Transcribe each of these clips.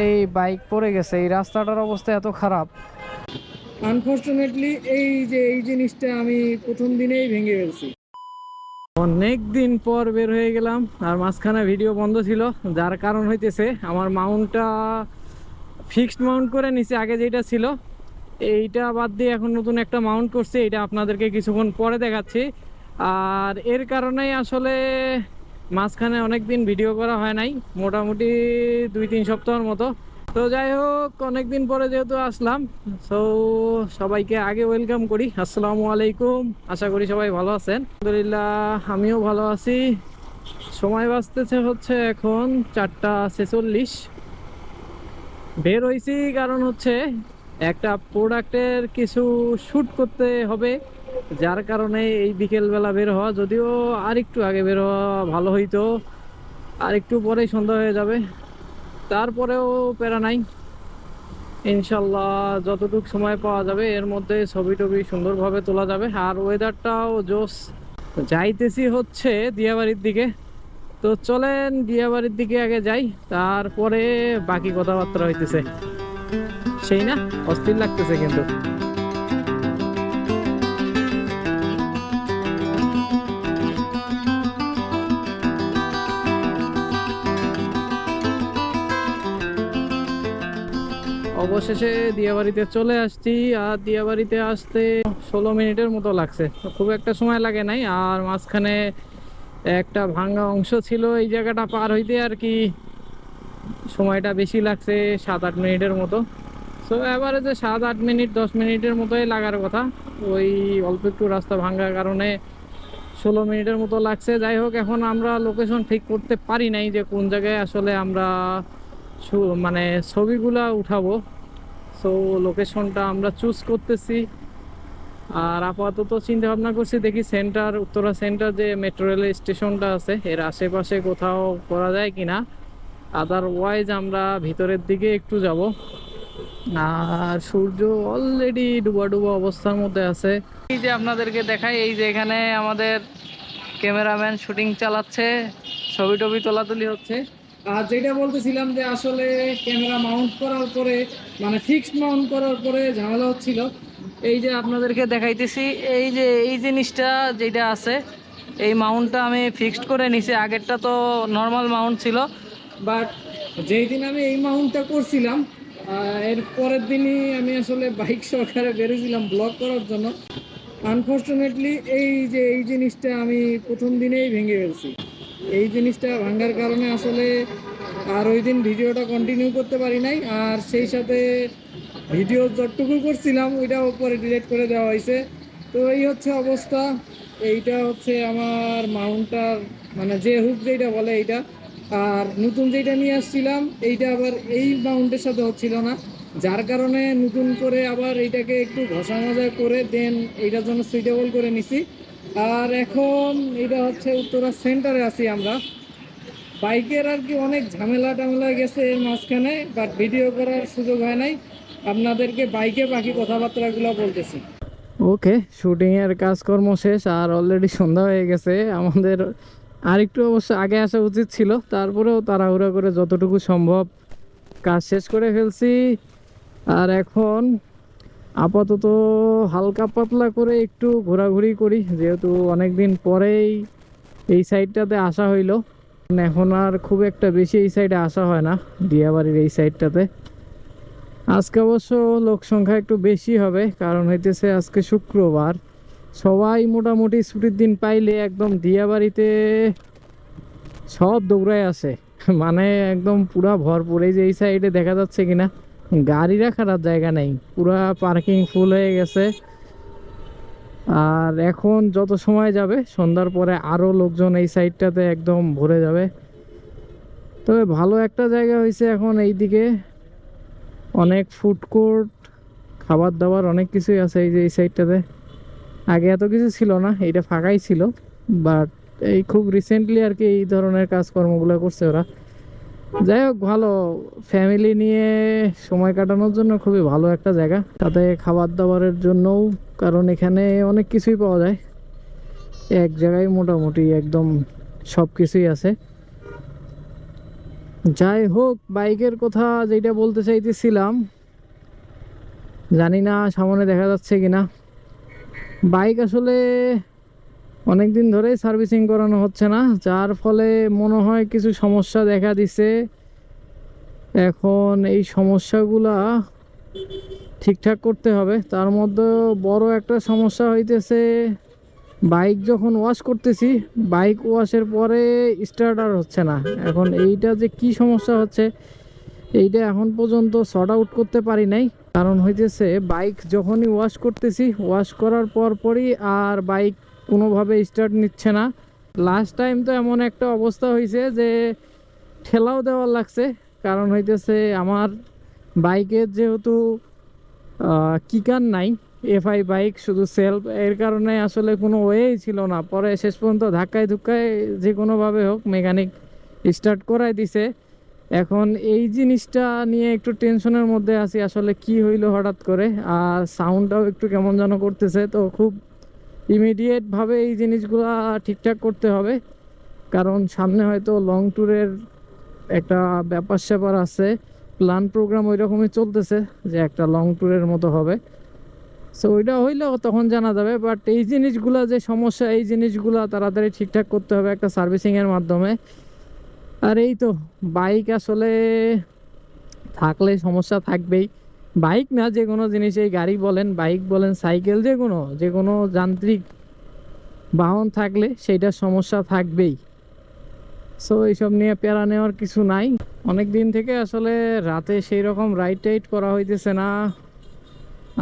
এই বাইক পড়ে গেছে। এই রাস্তাটার অবস্থা এত খারাপ, আনফরচুনেটলি এই জিনিসটা আমি প্রথম দিনেই ভেঙে ফেলছি। অনেক দিন পর বের হয়ে গেলাম, আর মাঝখানে ভিডিও বন্ধ ছিল, যার কারণ হইতেছে আমার মাউন্টটা ফিক্সড মাউন্ট করে নিচে আগে যেটা ছিল, এইটা বাদ দিয়ে এখন নতুন একটা মাউন্ট করছি। এটা আপনাদেরকে কিছুক্ষণ পরে দেখাচ্ছি। আর এর কারণেই আসলে মাঝখানে অনেক দিন ভিডিও করা হয় নাই, মোটামুটি 2-3 সপ্তাহের মতো। তো যাই হোক, অনেকদিন পরে যেহেতু আসলাম, সো সবাইকে আগে ওয়েলকাম করি। আসসালামু আলাইকুম, আশা করি সবাই ভালো আছেন। আলহামদুলিল্লাহ, আমিও ভালো আছি। সময় বাজতেছে হচ্ছে এখন 4টা 46। বের হয়েছি কারণ হচ্ছে একটা প্রোডাক্টের কিছু শ্যুট করতে হবে, যার কারণে এই বিকেলবেলা বের হওয়া। যদিও আর একটু আগে বের হওয়া ভালো হইতো, আর একটু পরেই সন্ধ্যা হয়ে যাবে, তারপরেও প্যারা নাই। ইনশাল্লাহ যতটুকু সময় পাওয়া যাবে এর মধ্যে ছবি টবি সুন্দরভাবে তোলা যাবে। আর ওয়েদারটাও জোস। যাইতেছি হচ্ছে দিয়াবাড়ির দিকে। তো চলেন দিয়াবাড়ির দিকে আগে যাই, তারপরে বাকি কথাবার্তা হইতেছে। সেই না, অস্থির লাগতেছে কিন্তু। অবশেষে দিয়াবাড়িতে চলে আসছি। আর দিয়াবাড়িতে আসতে 16 মিনিটের মতো লাগছে, খুব একটা সময় লাগে নাই। আর মাঝখানে একটা ভাঙা অংশ ছিল, এই জায়গাটা পার হইতে আর কি সময়টা বেশি লাগছে, 7-8 মিনিটের মতো। সো এভারেজে 7-8 মিনিট 10 মিনিটের মতোই লাগার কথা। ওই অল্প একটু রাস্তা ভাঙার কারণে 16 মিনিটের মতো লাগছে। যাই হোক, এখন আমরা লোকেশন ঠিক করতে পারি নাই যে কোন জায়গায় আসলে আমরা মানে ছবিগুলা উঠাবো। সো লোকেশনটা আমরা চুজ করতেছি। আর আপাতত চিন্তা ভাবনা করছি, দেখি সেন্টার, উত্তরা সেন্টার যে মেট্রো রেলের স্টেশনটা আছে এর আশেপাশে কোথাও করা যায় কিনা। আদারওয়াইজ আমরা ভিতরের দিকে একটু যাব। আর সূর্য অলরেডি ডুবা ডুবা অবস্থার মধ্যে আছে। এই যে আপনাদেরকে দেখাই, এই যে এখানে আমাদের ক্যামেরাম্যান শুটিং চালাচ্ছে, ছবি টবি তোলাতুলি হচ্ছে। আর যেটা বলতেছিলাম যে আসলে ক্যামেরা মাউন্ট করার পরে, মানে ফিক্সড মাউন্ট করার পরে ঝামেলা হচ্ছিল। এই যে আপনাদেরকে দেখাইতেছি, এই যে এই জিনিসটা যেটা আছে, এই মাউন্টটা আমি ফিক্সড করে নিছি। আগেরটা তো নর্মাল মাউন্ট ছিল, বাট যেই দিন আমি এই মাউন্টটা করছিলাম, এর পরের দিনই আমি আসলে বাইক সহকারে বেরিয়েছিলাম ব্লগ করার জন্য। আনফরচুনেটলি এই জিনিসটা আমি প্রথম দিনেই ভেঙে ফেলছি। এই জিনিসটা ভাঙার কারণে আসলে আর ওই দিন ভিডিওটা কন্টিনিউ করতে পারি নাই। আর সেই সাথে ভিডিও যতটুকু করছিলাম ওইটাও পরে ডিলিট করে দেওয়া হয়েছে। তো এই হচ্ছে অবস্থা। এইটা হচ্ছে আমার মাউন্টটার, মানে যে হুক যেটা বলে এইটা। আর নতুন যেটা নিয়ে আসছিলাম এইটা আবার এই মাউন্টের সাথে হচ্ছিল না, যার কারণে নতুন করে আবার এইটাকে একটু ঘষা মাজা করে দেন এইটার জন্য সুইটেবল করে নিছি। আর এখন এটা হচ্ছে উত্তরা সেন্টারে আছি আমরা। বাইকের আর কি অনেক ঝামেলা টামেলা গেছে এর মাঝখানে, বাট ভিডিও করার সুযোগ হয় নাই। আপনাদেরকে বাইকে বাকি কথাবার্তাগুলো বলতেছি। ওকে, শুটিং এর কাজকর্ম শেষ, আর অলরেডি সন্ধ্যা হয়ে গেছে আমাদের। আরেকটু অবশ্য আগে আসা উচিত ছিল, তারপরেও তাড়াহুড়া করে যতটুকু সম্ভব কাজ শেষ করে ফেলছি। আর এখন আপাতত হালকা পাতলা করে একটু ঘোরাঘুরি করি, যেহেতু অনেক দিন পরেই এই সাইডটাতে আসা হইলো। এখন আর খুব একটা বেশি এই সাইডে আসা হয় না, দিয়াবাড়ির এই সাইডটাতে। আজকে অবশ্য লোক সংখ্যা একটু বেশি হবে, কারণ হইতেছে আজকে শুক্রবার। সবাই মোটামুটি ছুটির দিন পাইলে একদম দিয়াবাড়িতে সব দৌড়ায় আসে, মানে একদম পুরা ভরপুর। এই যে এই সাইডে দেখা যাচ্ছে কিনা, গাড়ি রাখার আর জায়গা নেই, পুরা পার্কিং ফুল হয়ে গেছে। আর এখন যত সময় যাবে সন্ধ্যার পরে আরো লোকজন এই সাইডটাতে একদম ভরে যাবে। তবে ভালো একটা জায়গা হয়েছে এখন এইদিকে, অনেক ফুড কোর্ট, খাবার দাবার অনেক কিছুই আছে এই যে এই সাইডটাতে। আগে এত কিছু ছিল না, এইটা ফাঁকাই ছিল, বাট এই খুব রিসেন্টলি আর কি এই ধরনের কাজকর্মগুলো করছে ওরা। যাই হোক, ভালো ফ্যামিলি নিয়ে সময় কাটানোর জন্য খুবই ভালো একটা জায়গা, তাতে খাবার দাবারের জন্যও, কারণ এখানে অনেক কিছুই পাওয়া যায় এক জায়গায়, মোটামুটি একদম সব কিছুই আছে। যাই হোক, বাইকের কথা যেটা বলতে চাইতেছিলাম, জানি না সামনে দেখা যাচ্ছে কিনা। বাইক আসলে অনেক দিন ধরেই সার্ভিসিং করানো হচ্ছে না, যার ফলে মনে হয় কিছু সমস্যা দেখা দিছে। এখন এই সমস্যাগুলা ঠিকঠাক করতে হবে। তার মধ্যে বড় একটা সমস্যা হইতেছে, বাইক যখন ওয়াশ করতেছি, বাইক ওয়াশের পরে স্টার্টার হচ্ছে না। এখন এইটা যে কি সমস্যা হচ্ছে, এইটা এখন পর্যন্ত সর্ট আউট করতে পারি নাই। কারণ হইতেছে বাইক যখনই ওয়াশ করতেছি, ওয়াশ করার পরই আর বাইক কোনোভাবে স্টার্ট নিচ্ছে না। লাস্ট টাইম তো এমন একটা অবস্থা হয়েছে যে ঠেলাও দেওয়ার লাগছে। কারণ হইতেছে আমার বাইকের যেহেতু কিকার নাই, এফআই বাইক, শুধু সেলফ, এর কারণে আসলে কোনো ওয়েই ছিল না। পরে শেষ পর্যন্ত ধাক্কায় ধুক্কায় যে কোনোভাবে হোক মেকানিক স্টার্ট করাই দিছে। এখন এই জিনিসটা নিয়ে একটু টেনশনের মধ্যে আছি, আসলে কি হইলো হঠাৎ করে। আর সাউন্ডটাও একটু কেমন যেন করতেছে, তো খুব ইমিডিয়েটভাবে এই জিনিসগুলো ঠিকঠাক করতে হবে। কারণ সামনে হয়তো লং ট্যুরের একটা ব্যাপার স্যাপার আছে, প্ল্যান প্রোগ্রাম ওই রকমই চলতেছে যে একটা লং ট্যুরের মতো হবে। সো ওইটা হইলেও তখন জানা যাবে। বাট এই জিনিসগুলো যে সমস্যা, এই জিনিসগুলো তাড়াতাড়ি ঠিকঠাক করতে হবে একটা সার্ভিসিংয়ের মাধ্যমে। আর এই তো, বাইক আসলে থাকলে সমস্যা থাকবেই। বাইক না, যে কোনো জিনিস, এই গাড়ি বলেন, বাইক বলেন, সাইকেল, যে কোনো যান্ত্রিক বাহন থাকলে সেইটার সমস্যা থাকবেই। সো এইসব নিয়ে প্যারা নেওয়ার কিছু নাই। অনেক দিন থেকে আসলে রাতে সেই রকম রাইড টাইড করা হইতেছে না।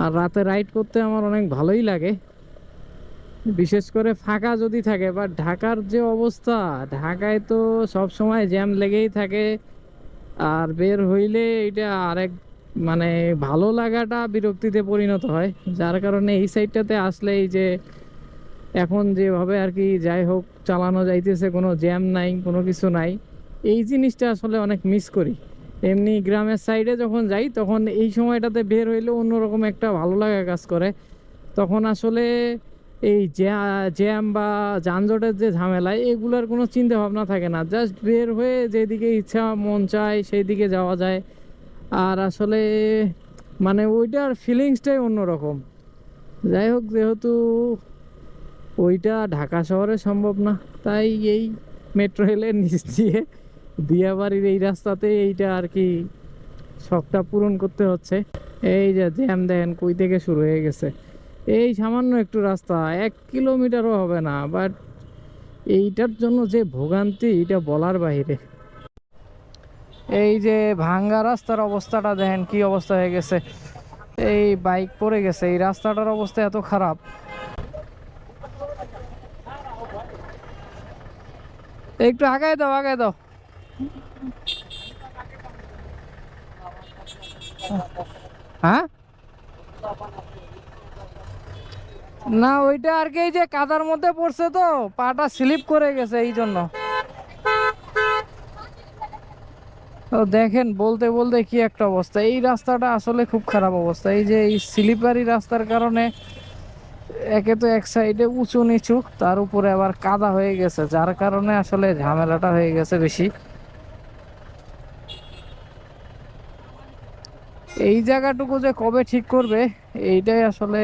আর রাতে রাইড করতে আমার অনেক ভালোই লাগে, বিশেষ করে ফাঁকা যদি থাকে। বা ঢাকার যে অবস্থা, ঢাকায় তো সব সময় জ্যাম লেগেই থাকে। আর বের হইলে এটা আরেক, মানে ভালো লাগাটা বিরক্তিতে পরিণত হয়। যার কারণে এই সাইডটাতে আসলে, এই যে এখন যেভাবে আর কি যাই হোক চালানো যাইতেছে, কোনো জ্যাম নাই, কোনো কিছু নাই, এই জিনিসটা আসলে অনেক মিস করি। এমনি গ্রামের সাইডে যখন যাই, তখন এই সময়টাতে বের হইলে অন্যরকম একটা ভালো লাগা কাজ করে। তখন আসলে এই জ্যাম বা যানজটের যে ঝামেলা, এগুলোর কোনো চিন্তা ভাবনা থাকে না। জাস্ট বের হয়ে যেদিকে ইচ্ছা মন চায় সেই দিকে যাওয়া যায়। আর আসলে মানে ওইটার ফিলিংসটাই অন্যরকম। যাই হোক, যেহেতু ওইটা ঢাকা শহরে সম্ভব না, তাই এই মেট্রো রেলের নিচ দিয়ে দিয়াবাড়ির এই রাস্তাতে এইটা আর কি শখটা পূরণ করতে হচ্ছে। এই যে জ্যাম দেখেন কই থেকে শুরু হয়ে গেছে। এই সামান্য একটু রাস্তা, 1 কিলোমিটারও হবে না, বাট এইটার জন্য যে ভোগান্তি, এটা বলার বাইরে। এই যে ভাঙ্গা রাস্তার অবস্থাটা দেখেন কি অবস্থা হয়ে গেছে। এই বাইক পড়ে গেছে, এই রাস্তাটার অবস্থা এত খারাপ। একটু আগায় দাও, আগায় দাও। হ্যাঁ, না ওইটা আর কি, এই যে কাদার মধ্যে পড়ছে তো পাটা স্লিপ করে গেছে এই জন্য। তো দেখেন বলতে বলতে কি একটা অবস্থা, এই রাস্তাটা আসলে খুব খারাপ অবস্থা। এই যে এই স্লিপারি রাস্তার কারণে একে তো এক সাইডে উঁচু নিচু, তার উপরে আবার কাদা হয়ে গেছে, যার কারণে আসলে ঝামেলাটা হয়ে গেছে বেশি। এই জায়গাটুকু যে কবে ঠিক করবে, এইটাই আসলে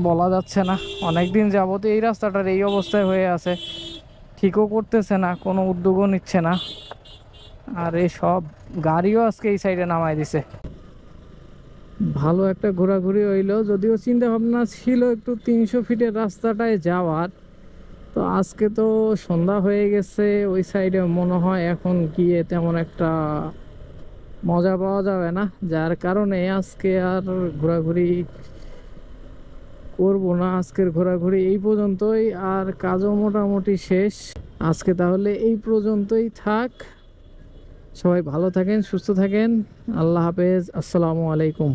বলা যাচ্ছে না। অনেকদিন যাবত এই রাস্তাটার এই অবস্থায় হয়ে আছে, ঠিকও করতেছে না, কোনো উদ্যোগও নিচ্ছে না। আর এই সব গাড়িও আজকে এই সাইডে নামাই দিছে। ভালো একটা ঘোরাঘুরি হইলো, যদিও চিন্তা ভাবনা ছিল একটু 300 ফিটের রাস্তাটায় যাওয়ার। তো আজকে তো সন্ধ্যা হয়ে গেছে, ওই সাইডে মনে হয় এখন গিয়ে তেমন একটা মজা পাওয়া যাবে না। যার কারণে আজকে আর ঘোরাঘুরি করব না। আজকের ঘোরাঘুরি এই পর্যন্তই, আর কাজও মোটামুটি শেষ। আজকে তাহলে এই পর্যন্তই থাক। সবাই ভালো থাকেন, সুস্থ থাকেন। আল্লাহ হাফেজ, আসসালামু আলাইকুম।